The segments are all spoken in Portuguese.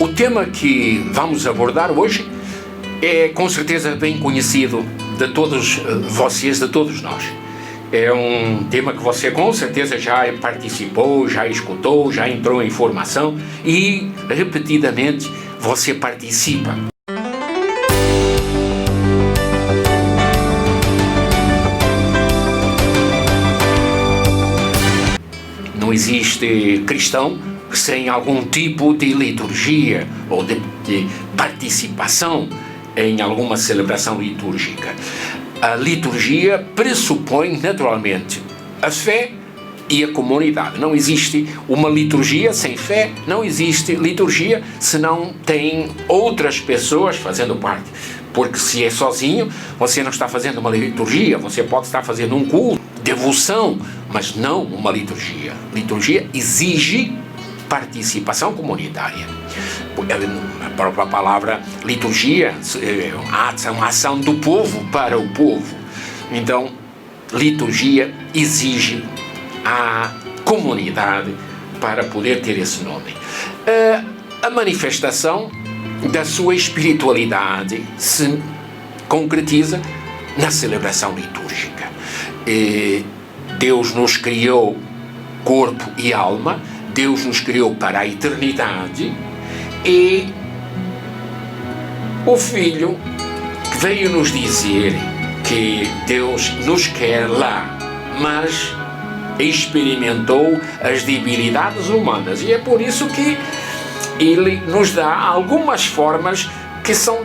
O tema que vamos abordar hoje é com certeza bem conhecido de todos vocês, de todos nós. É um tema que você com certeza já participou, já escutou, já entrou em formação e repetidamente você participa. Não existe cristão sem algum tipo de liturgia ou de participação em alguma celebração litúrgica. A liturgia pressupõe naturalmente a fé e a comunidade. Não existe uma liturgia sem fé, não existe liturgia se não tem outras pessoas fazendo parte. Porque se é sozinho, você não está fazendo uma liturgia, você pode estar fazendo um culto, devoção, mas não uma liturgia. Liturgia exige participação comunitária. A própria palavra liturgia é uma ação do povo para o povo. Então, liturgia exige a comunidade para poder ter esse nome. A manifestação da sua espiritualidade se concretiza na celebração litúrgica. Deus nos criou corpo e alma, Deus nos criou para a eternidade e o Filho veio nos dizer que Deus nos quer lá, mas experimentou as debilidades humanas e é por isso que Ele nos dá algumas formas que são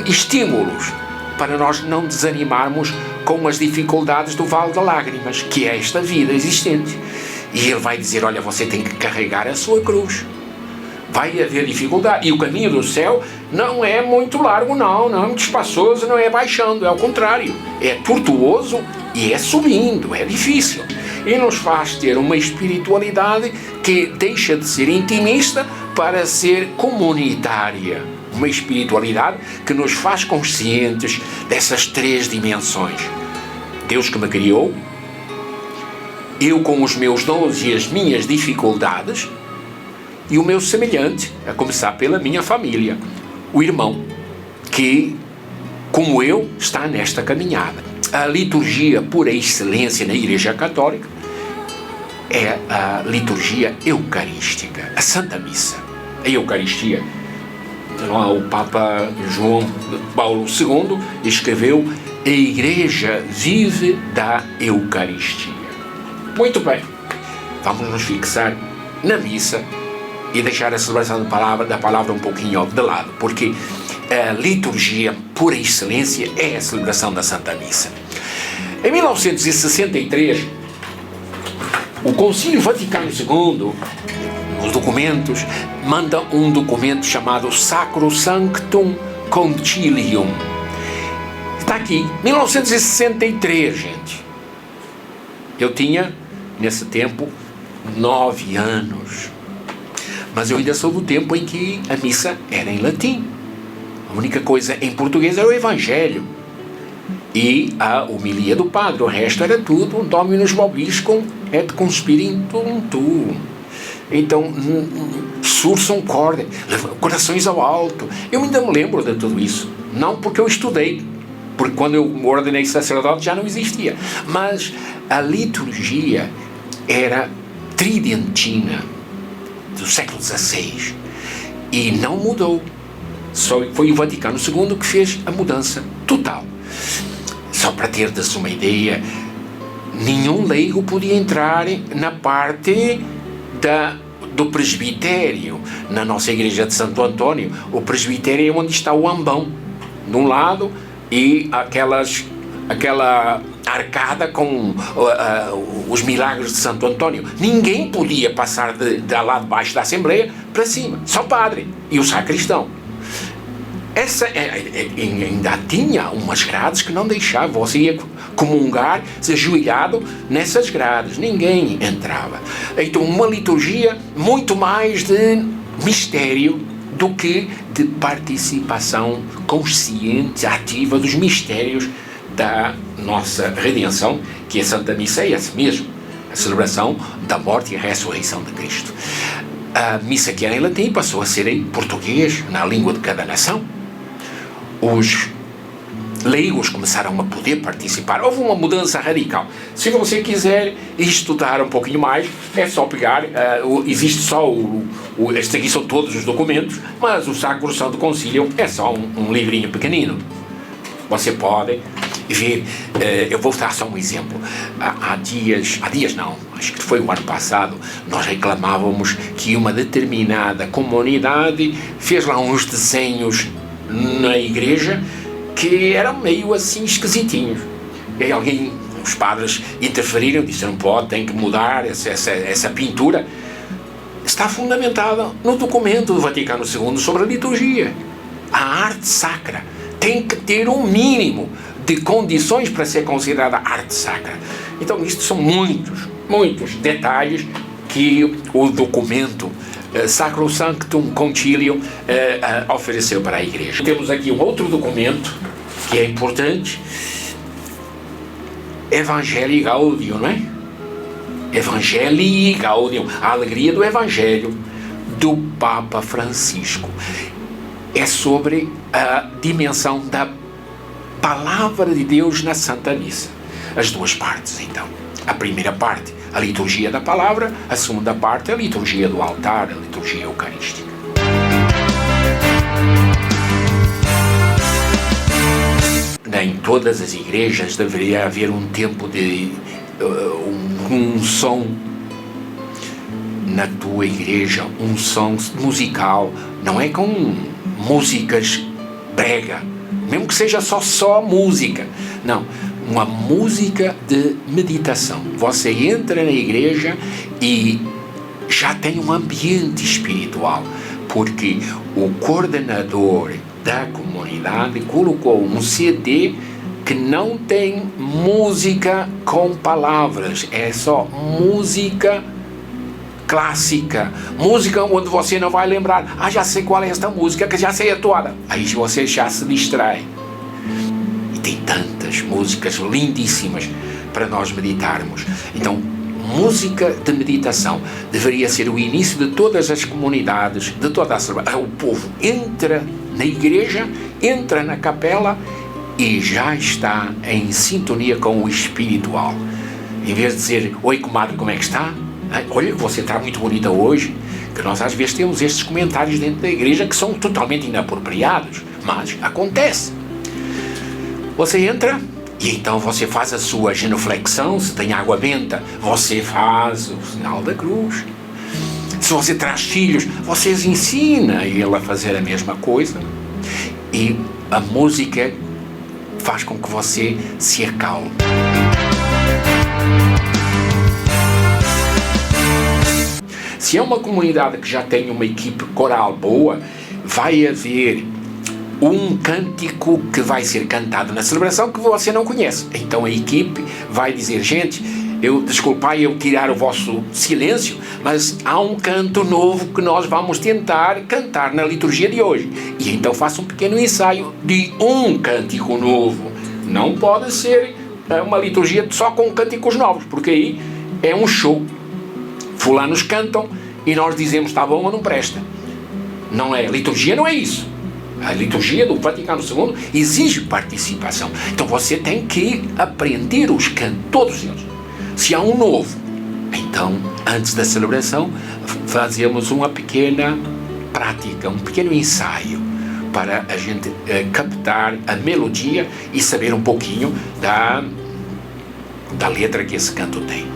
estímulos para nós não desanimarmos com as dificuldades do vale de lágrimas, que é esta vida existente. E Ele vai dizer, olha, você tem que carregar a sua cruz. Vai haver dificuldade. E o caminho do céu não é muito largo, não é muito espaçoso, não é baixando, é ao contrário. É tortuoso e é subindo, é difícil. E nos faz ter uma espiritualidade que deixa de ser intimista para ser comunitária. Uma espiritualidade que nos faz conscientes dessas três dimensões. Deus que me criou, eu com os meus dons e as minhas dificuldades, e o meu semelhante, a começar pela minha família, o irmão, que, como eu, está nesta caminhada. A liturgia por excelência na Igreja Católica é a liturgia eucarística, a Santa Missa. A Eucaristia, o Papa João Paulo II escreveu: a Igreja vive da Eucaristia. Muito bem, vamos nos fixar na missa e deixar a celebração da palavra um pouquinho de lado, porque a liturgia por excelência é a celebração da Santa Missa. Em 1963, o Concílio Vaticano II, nos documentos, manda um documento chamado Sacrosanctum Concilium. Está aqui, 1963, gente. Eu tinha, nesse tempo, 9 anos. Mas eu ainda sou do tempo em que a missa era em latim. A única coisa em português era o Evangelho e a homilia do padre. O resto era tudo Dominus vobiscum et conspiritum tuum. Então, sursum corde, corações ao alto. Eu ainda me lembro de tudo isso. Não porque eu estudei, porque quando eu me ordenei sacerdote já não existia. Mas a liturgia era tridentina, do século XVI, e não mudou. Só foi o Vaticano II que fez a mudança total. Só para ter-te uma ideia, nenhum leigo podia entrar na parte do presbitério. Na nossa igreja de Santo Antônio, o presbitério é onde está o ambão, de um lado, e aquela arcada com os milagres de Santo Antônio. Ninguém podia passar lá de baixo da Assembleia para cima, só o padre e o sacristão. Essa ainda tinha umas grades que não deixavam, você ia comungar ajoelhado nessas grades, ninguém entrava. Então uma liturgia muito mais de mistério do que de participação consciente, ativa dos mistérios da nossa redenção, que a Santa Missa é esse mesmo, a celebração da morte e a ressurreição de Cristo. A missa que era em latim passou a ser em português, na língua de cada nação. Os leigos começaram a poder participar. Houve uma mudança radical. Se você quiser estudar um pouquinho mais, é só pegar, existe só estes aqui são todos os documentos, mas o Sacro Santo Concílio é só um livrinho pequenino. Você pode ver, eu vou dar só um exemplo. Há dias não, acho que foi o ano passado, nós reclamávamos que uma determinada comunidade fez lá uns desenhos na igreja que eram meio assim esquisitinhos. E aí os padres interferiram, disseram, pode, tem que mudar essa pintura. Está fundamentada no documento do Vaticano II sobre a liturgia. A arte sacra tem que ter um mínimo de condições para ser considerada arte sacra. Então isto são muitos detalhes que o documento Sacrosanctum Concilium ofereceu para a Igreja. Temos aqui um outro documento que é importante, Evangelii Gaudium, não é? Evangelii Gaudium, a alegria do Evangelho do Papa Francisco. É sobre a dimensão da Palavra de Deus na Santa Missa. As duas partes, então. A primeira parte, a liturgia da palavra, a segunda parte, a liturgia do altar, a liturgia eucarística. Em todas as igrejas deveria haver um tempo de um som na tua igreja, um som musical, não é com músicas brega, mesmo que seja só música, não, uma música de meditação. Você entra na igreja e já tem um ambiente espiritual, porque o coordenador da comunidade colocou um CD que não tem música com palavras, é só música clássica, música onde você não vai lembrar, já sei qual é esta música, que já sei a toda, aí você já se distrai. E tem tantas músicas lindíssimas para nós meditarmos. Então, música de meditação deveria ser o início de todas as comunidades, de toda a celebração. O povo entra na igreja, entra na capela e já está em sintonia com o espiritual. Em vez de dizer, oi comadre, como é que está? Olha, você está muito bonita hoje. Que nós às vezes temos estes comentários dentro da igreja que são totalmente inapropriados, mas acontece. Você entra e então você faz a sua genuflexão. Se tem água benta, você faz o sinal da cruz. Se você traz filhos, vocês ensinam ele a fazer a mesma coisa. E a música faz com que você se acalme. Se é uma comunidade que já tem uma equipe coral boa, vai haver um cântico que vai ser cantado na celebração que você não conhece. Então a equipe vai dizer, gente, desculpai eu tirar o vosso silêncio, mas há um canto novo que nós vamos tentar cantar na liturgia de hoje. E então faça um pequeno ensaio de um cântico novo. Não pode ser uma liturgia só com cânticos novos, porque aí é um show. Fulanos cantam e nós dizemos está bom ou não presta. Não é, liturgia não é isso. A liturgia do Vaticano II exige participação. Então você tem que aprender os cantos, todos eles. Se há um novo, então, antes da celebração, fazemos uma pequena prática, um pequeno ensaio, para a gente captar a melodia e saber um pouquinho da letra que esse canto tem.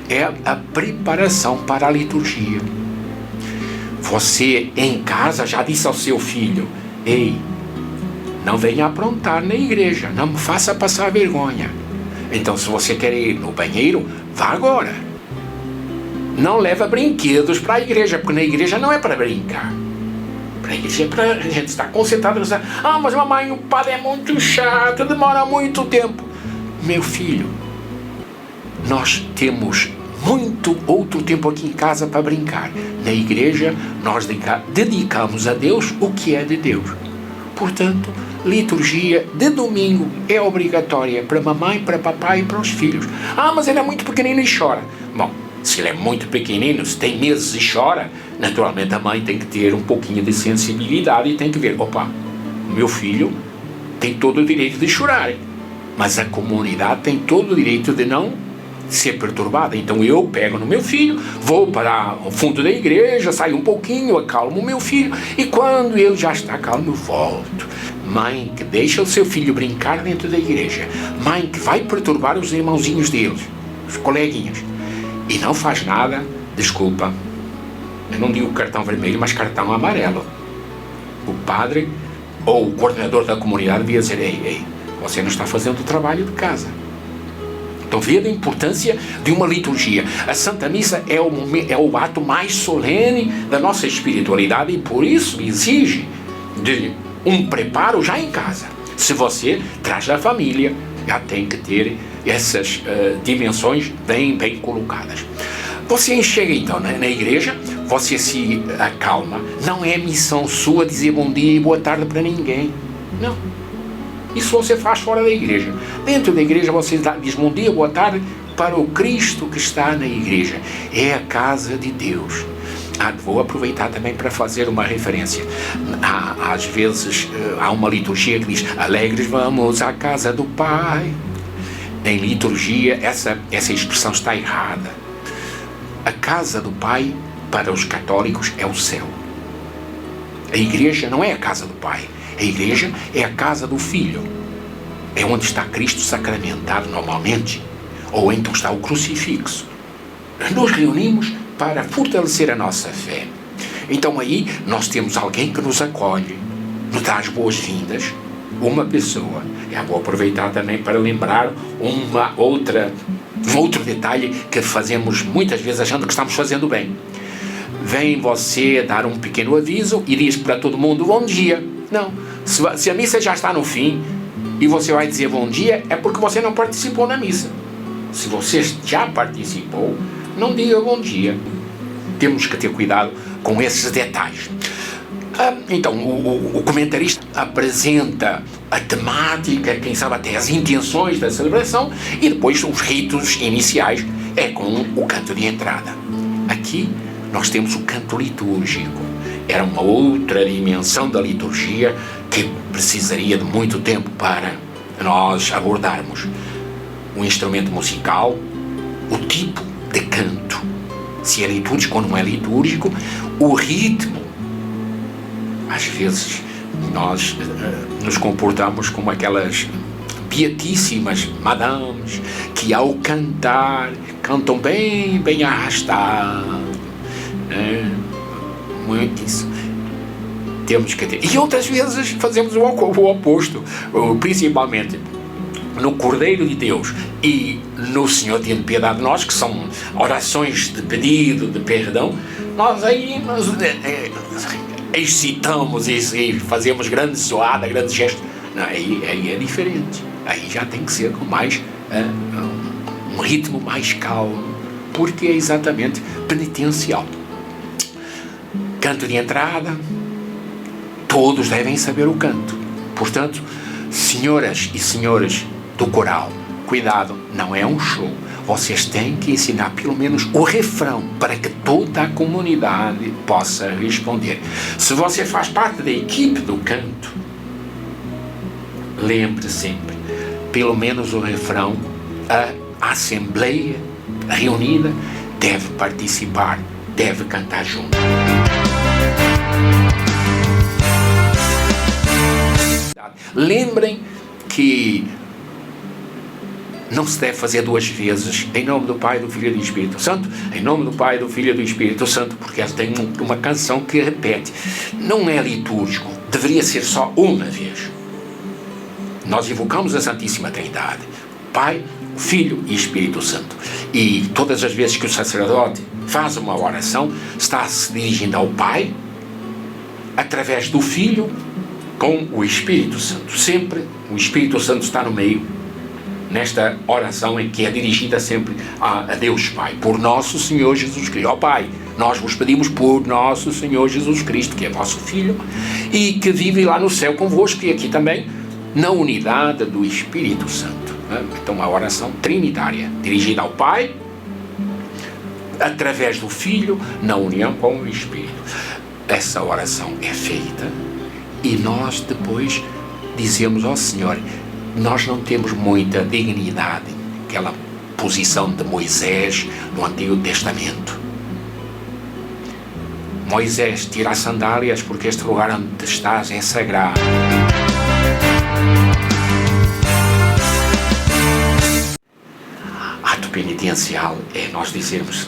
É a preparação para a liturgia. Você, em casa, já disse ao seu filho, ei, não venha aprontar na igreja, não me faça passar vergonha. Então, se você quer ir no banheiro, vá agora. Não leva brinquedos para a igreja, porque na igreja não é para brincar. Para a igreja é para a gente estar concentrado. Mas mamãe, o padre é muito chato, demora muito tempo. Meu filho, nós temos muito outro tempo aqui em casa para brincar. Na igreja, nós dedicamos a Deus o que é de Deus. Portanto, liturgia de domingo é obrigatória para mamãe, para papai e para os filhos. Mas ele é muito pequenino e chora. Bom, Se ele é muito pequenino, se tem meses e chora, naturalmente a mãe tem que ter um pouquinho de sensibilidade e tem que ver, opa, o meu filho tem todo o direito de chorar, mas a comunidade tem todo o direito de não ser perturbada. Então eu pego no meu filho, vou para o fundo da igreja, saio um pouquinho, acalmo o meu filho, e quando ele já está calmo, eu volto. Mãe que deixa o seu filho brincar dentro da igreja, mãe que vai perturbar os irmãozinhos deles, os coleguinhas, e não faz nada, desculpa, eu não digo cartão vermelho, mas cartão amarelo. O padre ou o coordenador da comunidade devia dizer, ei, você não está fazendo o trabalho de casa. Então veja a importância de uma liturgia. A Santa Missa é o ato mais solene da nossa espiritualidade e por isso exige de um preparo já em casa. Se você traz da família, já tem que ter essas dimensões bem colocadas. Você chega então na igreja, você se acalma. Não é missão sua dizer bom dia e boa tarde para ninguém. Não. Isso você faz fora da igreja. Dentro da igreja você diz bom dia, boa tarde para o Cristo que está na igreja. É a casa de Deus. Vou aproveitar também para fazer uma referência. Às vezes há uma liturgia que diz alegres vamos à casa do Pai. Em liturgia essa expressão está errada. A casa do Pai para os católicos é o céu. A igreja não é a casa do Pai. A igreja é a casa do Filho. É onde está Cristo sacramentado normalmente. Ou então está o crucifixo. Nos reunimos para fortalecer a nossa fé. Então aí nós temos alguém que nos acolhe, nos dá as boas-vindas, uma pessoa. Vou aproveitar também para lembrar um outro detalhe que fazemos muitas vezes achando que estamos fazendo bem. Vem você dar um pequeno aviso e diz para todo mundo bom dia. Não, se a missa já está no fim e você vai dizer bom dia, é porque você não participou na missa. Se você já participou, não diga bom dia. Temos que ter cuidado com esses detalhes. Então, o comentarista apresenta a temática, quem sabe até as intenções da celebração, e depois os ritos iniciais é com o canto de entrada. Aqui nós temos o canto litúrgico. Era uma outra dimensão da liturgia que precisaria de muito tempo para nós abordarmos. O instrumento musical, o tipo de canto, se é litúrgico ou não é litúrgico, o ritmo. Às vezes nós nos comportamos como aquelas beatíssimas madames que ao cantar cantam bem arrastado. Muito isso. Temos que ter. E outras vezes fazemos o oposto, principalmente no Cordeiro de Deus e no Senhor tenha piedade de nós, que são orações de pedido, de perdão. Nós aí excitamos isso e fazemos grande zoada, grande gesto. Não, aí é diferente. Aí já tem que ser com mais um ritmo mais calmo, porque é exatamente penitencial. Canto de entrada, todos devem saber o canto. Portanto, senhoras e senhores do coral, cuidado, não é um show. Vocês têm que ensinar pelo menos o refrão para que toda a comunidade possa responder. Se você faz parte da equipe do canto, lembre sempre, pelo menos o refrão, a assembleia reunida deve participar, deve cantar junto. Lembrem que não se deve fazer duas vezes, em nome do Pai, do Filho e do Espírito Santo, em nome do Pai, do Filho e do Espírito Santo, porque tem uma canção que repete. Não é litúrgico, deveria ser só uma vez. Nós invocamos a Santíssima Trindade, Pai, Filho e Espírito Santo. E todas as vezes que o sacerdote faz uma oração, está se dirigindo ao Pai, através do Filho, com o Espírito Santo. Sempre o Espírito Santo está no meio, nesta oração em que é dirigida sempre a Deus Pai, por nosso Senhor Jesus Cristo. Ó Pai, nós vos pedimos por nosso Senhor Jesus Cristo, que é vosso Filho, e que vive lá no céu convosco, e aqui também, na unidade do Espírito Santo. Então, a oração trinitária, dirigida ao Pai, através do Filho, na união com o Espírito. Essa oração é feita e nós depois dizemos ao Senhor, nós não temos muita dignidade, aquela posição de Moisés no Antigo Testamento. Moisés, tira as sandálias porque este lugar onde estás é sagrado. Ato penitencial é nós dizermos,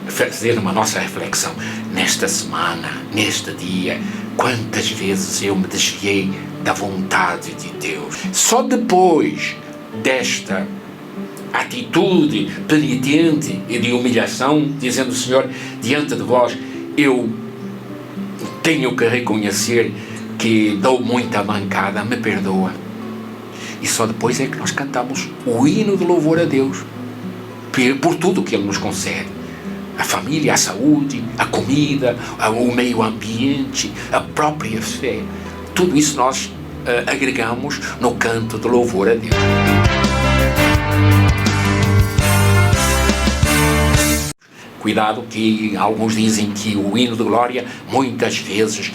fazer uma nossa reflexão. Nesta semana, neste dia, quantas vezes eu me desviei da vontade de Deus? Só depois desta atitude penitente e de humilhação, dizendo, Senhor, diante de vós, eu tenho que reconhecer que dou muita mancada, me perdoa. E só depois é que nós cantamos o hino de louvor a Deus, por tudo que Ele nos concede. A família, a saúde, a comida, o meio ambiente, a própria fé. Tudo isso nós agregamos no canto de louvor a Deus. Cuidado que alguns dizem que o hino de glória muitas vezes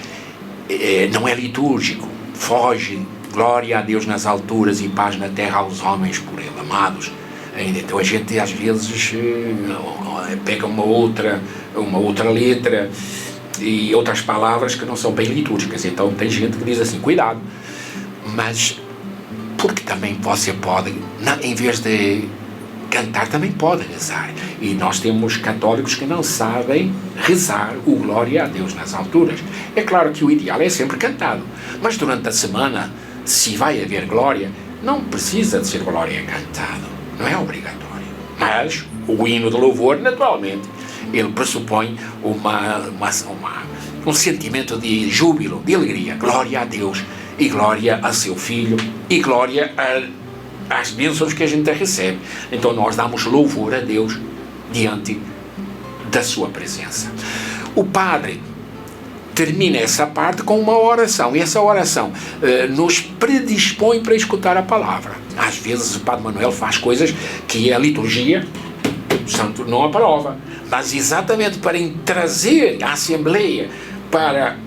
não é litúrgico, foge, glória a Deus nas alturas e paz na terra aos homens por Ele amados. Então a gente às vezes pega uma outra letra e outras palavras que não são bem litúrgicas, então tem gente que diz assim, cuidado, mas porque também você pode, em vez de cantar, também pode rezar. E nós temos católicos que não sabem rezar o glória a Deus nas alturas. É claro que o ideal é sempre cantado, mas durante a semana, se vai haver glória, não precisa de ser glória cantado, não é obrigatório. Mas o hino de louvor, naturalmente, ele pressupõe um sentimento de júbilo, de alegria. Glória a Deus, e glória a seu Filho, e glória às bênçãos que a gente recebe. Então nós damos louvor a Deus diante da sua presença. O Padre termina essa parte com uma oração, e essa oração nos predispõe para escutar a palavra. Às vezes o Padre Manuel faz coisas que a liturgia, o santo não aprova, mas exatamente para trazer a Assembleia para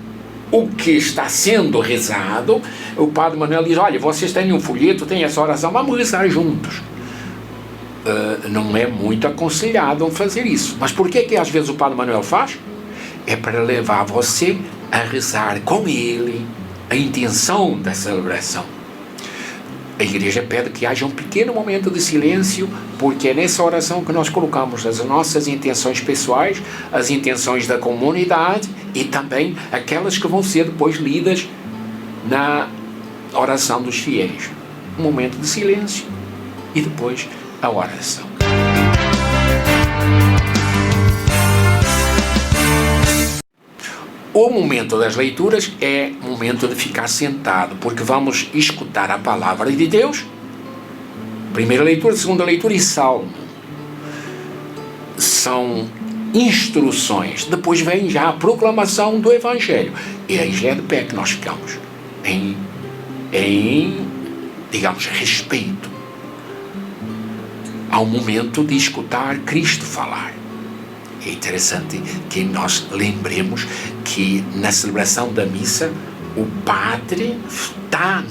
o que está sendo rezado, o Padre Manuel diz, olha, vocês têm um folheto, têm essa oração, vamos rezar juntos. Não é muito aconselhado fazer isso. Mas por que às vezes o Padre Manuel faz? É para levar você a rezar com ele a intenção da celebração. A Igreja pede que haja um pequeno momento de silêncio, porque é nessa oração que nós colocamos as nossas intenções pessoais, as intenções da comunidade e também aquelas que vão ser depois lidas na oração dos fiéis. Um momento de silêncio e depois a oração. O momento das leituras é momento de ficar sentado, porque vamos escutar a palavra de Deus. Primeira leitura, segunda leitura e salmo. São instruções. Depois vem já a proclamação do Evangelho. E aí já é de pé que nós ficamos. Em digamos, respeito ao momento de escutar Cristo falar. É interessante que nós lembremos que na celebração da missa o Padre está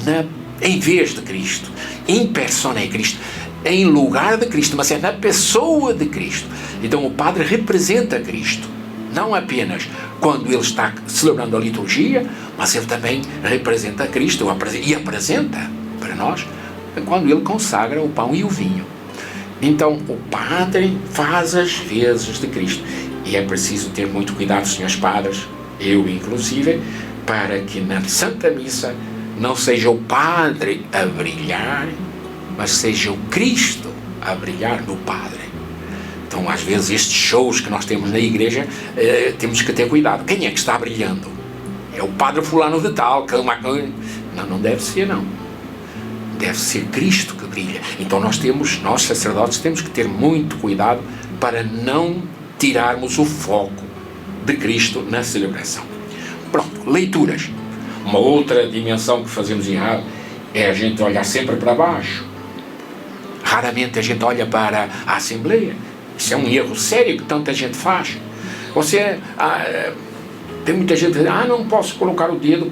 em vez de Cristo, em persona é Cristo, em lugar de Cristo, mas é na pessoa de Cristo. Então o Padre representa Cristo, não apenas quando ele está celebrando a liturgia, mas ele também representa Cristo e apresenta para nós quando ele consagra o pão e o vinho. Então, o Padre faz as vezes de Cristo. E é preciso ter muito cuidado, senhores padres, eu inclusive, para que na Santa Missa não seja o Padre a brilhar, mas seja o Cristo a brilhar no Padre. Então, às vezes, estes shows que nós temos na Igreja, temos que ter cuidado. Quem é que está brilhando? É o Padre fulano de tal, não deve ser, não. Deve ser Cristo que brilha. Então nós sacerdotes, temos que ter muito cuidado para não tirarmos o foco de Cristo na celebração. Pronto, leituras. Uma outra dimensão que fazemos errado é a gente olhar sempre para baixo. Raramente a gente olha para a Assembleia. Isso é um erro sério que tanta gente faz. Tem muita gente que diz, não posso colocar o dedo,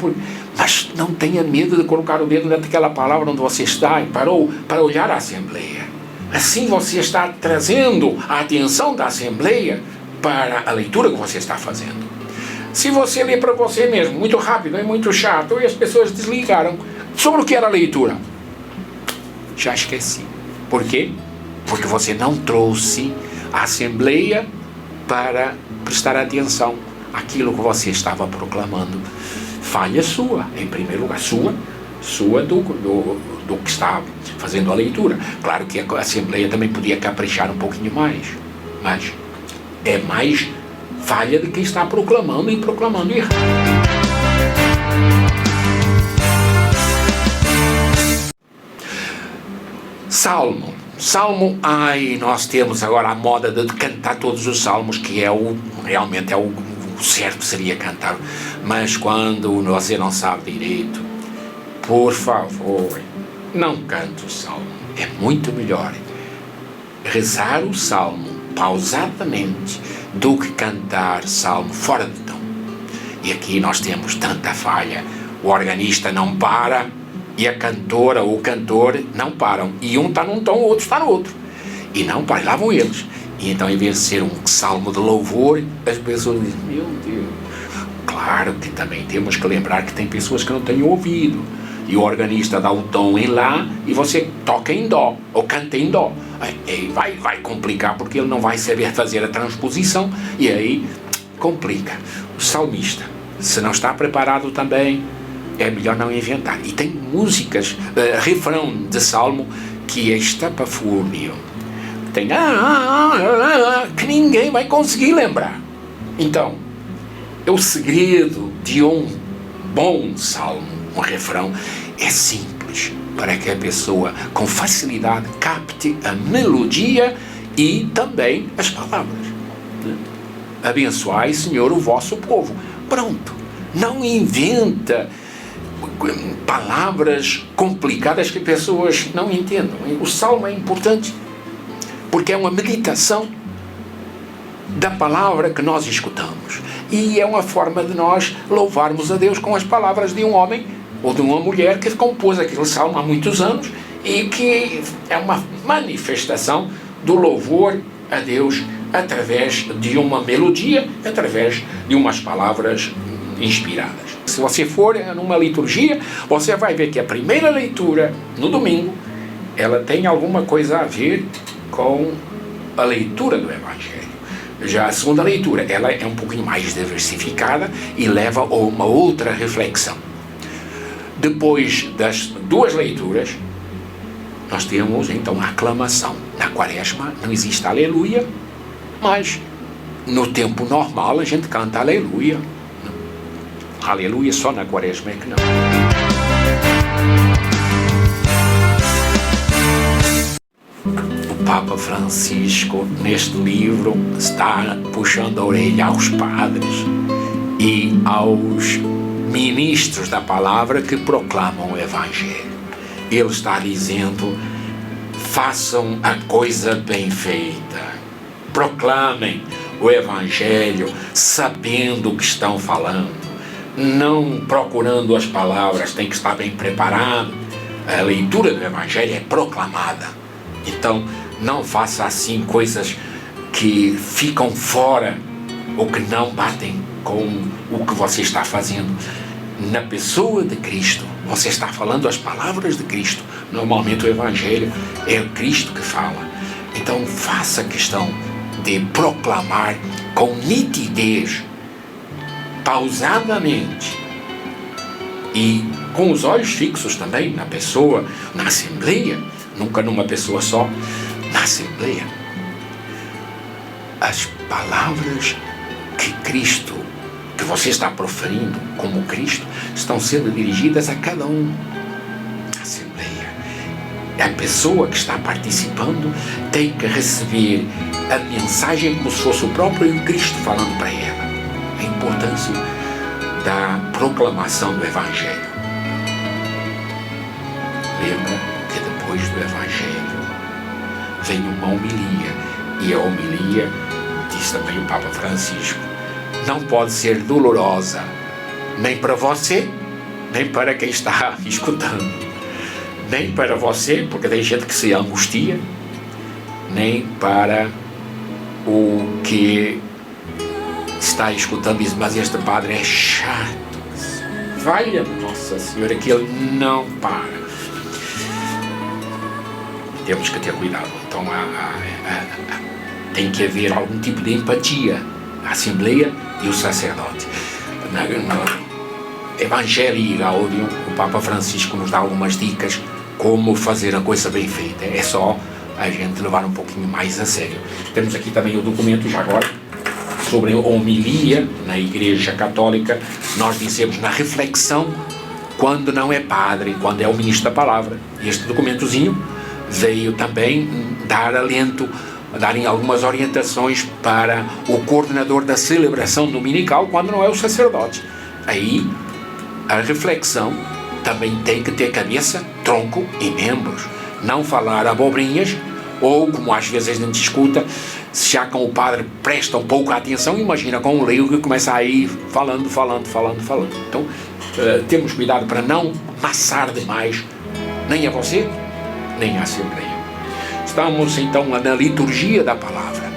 mas não tenha medo de colocar o dedo naquela palavra onde você está e parou para olhar a Assembleia. Assim você está trazendo a atenção da Assembleia para a leitura que você está fazendo. Se você lê para você mesmo, muito rápido e muito chato, e as pessoas desligaram, sobre o que era a leitura? Já esqueci. Por quê? Porque você não trouxe a Assembleia para prestar atenção àquilo que você estava proclamando. Falha sua, em primeiro lugar, sua do que está fazendo a leitura. Claro que a Assembleia também podia caprichar um pouquinho mais, mas é mais falha de quem está proclamando e proclamando errado. Salmo, nós temos agora a moda de cantar todos os salmos, que realmente é o certo seria cantar, mas quando você não sabe direito, por favor, não cante o salmo. É muito melhor rezar o salmo pausadamente do que cantar salmo fora de tom. E aqui nós temos tanta falha. O organista não para e a cantora ou o cantor não param. E um está num tom, o outro está no outro. E não param, lá vão eles. E então, em vez de ser um salmo de louvor, as pessoas dizem, meu Deus. Claro que também temos que lembrar que tem pessoas que não têm ouvido. E o organista dá o tom em lá e você toca em dó, ou canta em dó. Aí vai complicar, porque ele não vai saber fazer a transposição, e aí complica. O salmista, se não está preparado também, é melhor não inventar. E tem músicas, refrão de salmo, que é estapafúrdio. Tem que ninguém vai conseguir lembrar. Então, o segredo de um bom salmo, um refrão, é simples, para que a pessoa com facilidade capte a melodia e também as palavras. Abençoai, Senhor, o vosso povo. Pronto. Não inventa palavras complicadas que pessoas não entendam. O salmo é importante porque é uma meditação da palavra que nós escutamos. E é uma forma de nós louvarmos a Deus com as palavras de um homem ou de uma mulher que compôs aquele salmo há muitos anos e que é uma manifestação do louvor a Deus através de uma melodia, através de umas palavras inspiradas. Se você for numa liturgia, você vai ver que a primeira leitura, no domingo, ela tem alguma coisa a ver com a leitura do Evangelho. Já a segunda leitura, ela é um pouquinho mais diversificada e leva a uma outra reflexão. Depois das duas leituras, nós temos então a aclamação. Na Quaresma não existe aleluia, mas no tempo normal a gente canta aleluia. Aleluia só na Quaresma é que não. O Papa Francisco, neste livro, está puxando a orelha aos padres e aos ministros da palavra que proclamam o Evangelho. Ele está dizendo, façam a coisa bem feita, proclamem o Evangelho sabendo o que estão falando, não procurando as palavras, tem que estar bem preparado. A leitura do Evangelho é proclamada. Então, não faça assim coisas que ficam fora ou que não batem com o que você está fazendo. Na pessoa de Cristo, você está falando as palavras de Cristo. Normalmente o Evangelho é o Cristo que fala. Então, faça questão de proclamar com nitidez, pausadamente e com os olhos fixos também na pessoa, na Assembleia, nunca numa pessoa só, na Assembleia, as palavras que Cristo, que você está proferindo como Cristo, estão sendo dirigidas a cada um. Na Assembleia, a pessoa que está participando tem que receber a mensagem como se fosse o próprio Cristo falando para ela. A importância da proclamação do Evangelho. Lembra que depois do Evangelho vem uma homilia E a homilia, diz também o Papa Francisco, não pode ser dolorosa, nem para você, nem para quem está escutando, nem para você, porque tem gente que se angustia, nem para o que está escutando e diz, mas este padre é chato. Valha Nossa Senhora, que ele não para. Temos que ter cuidado. Então tem que haver algum tipo de empatia, a Assembleia e o sacerdote. No Evangelho Gaudium, o Papa Francisco nos dá algumas dicas como fazer a coisa bem feita. É só a gente levar um pouquinho mais a sério. Temos aqui também o documento, já agora, sobre a homilia na Igreja Católica. Nós dizemos na reflexão, quando não é padre, quando é o ministro da palavra. Este documentozinho veio também dar alento, darem algumas orientações para o coordenador da celebração dominical, quando não é o sacerdote. Aí a reflexão também tem que ter cabeça, tronco e membros. Não falar abobrinhas, ou como às vezes a gente escuta, já com o padre presta um pouco a atenção, imagina com um leigo que começa a ir falando. Então temos cuidado para não maçar demais, nem a você, nem a Assembleia. Estamos então na liturgia da palavra.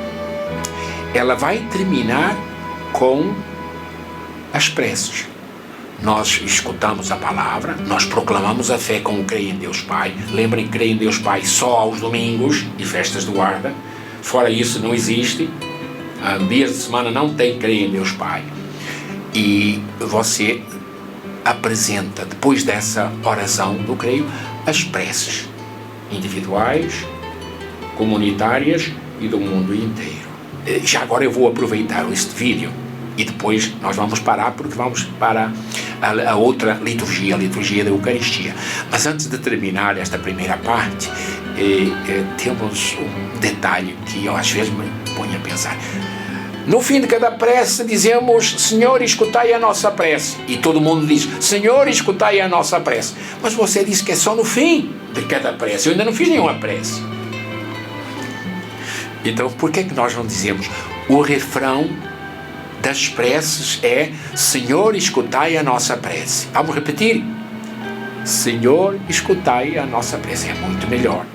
Ela vai terminar com as preces. Nós escutamos a palavra, nós proclamamos a fé como creio em Deus Pai. Lembrem que creio em Deus Pai só aos domingos e festas de guarda. Fora isso não existe. Dias de semana não tem creio em Deus Pai. E você apresenta, depois dessa oração do creio, as preces individuais, comunitárias e do mundo inteiro. Já agora eu vou aproveitar este vídeo e depois nós vamos parar, porque vamos para a outra liturgia, a liturgia da Eucaristia. Mas antes de terminar esta primeira parte, temos um detalhe que eu às vezes me ponho a pensar. No fim de cada prece dizemos, Senhor, escutai a nossa prece. E todo mundo diz, Senhor, escutai a nossa prece. Mas você disse que é só no fim de cada prece. Eu ainda não fiz nenhuma prece. Então, por que nós não dizemos o refrão das preces é Senhor, escutai a nossa prece? Vamos repetir? Senhor, escutai a nossa prece. É muito melhor.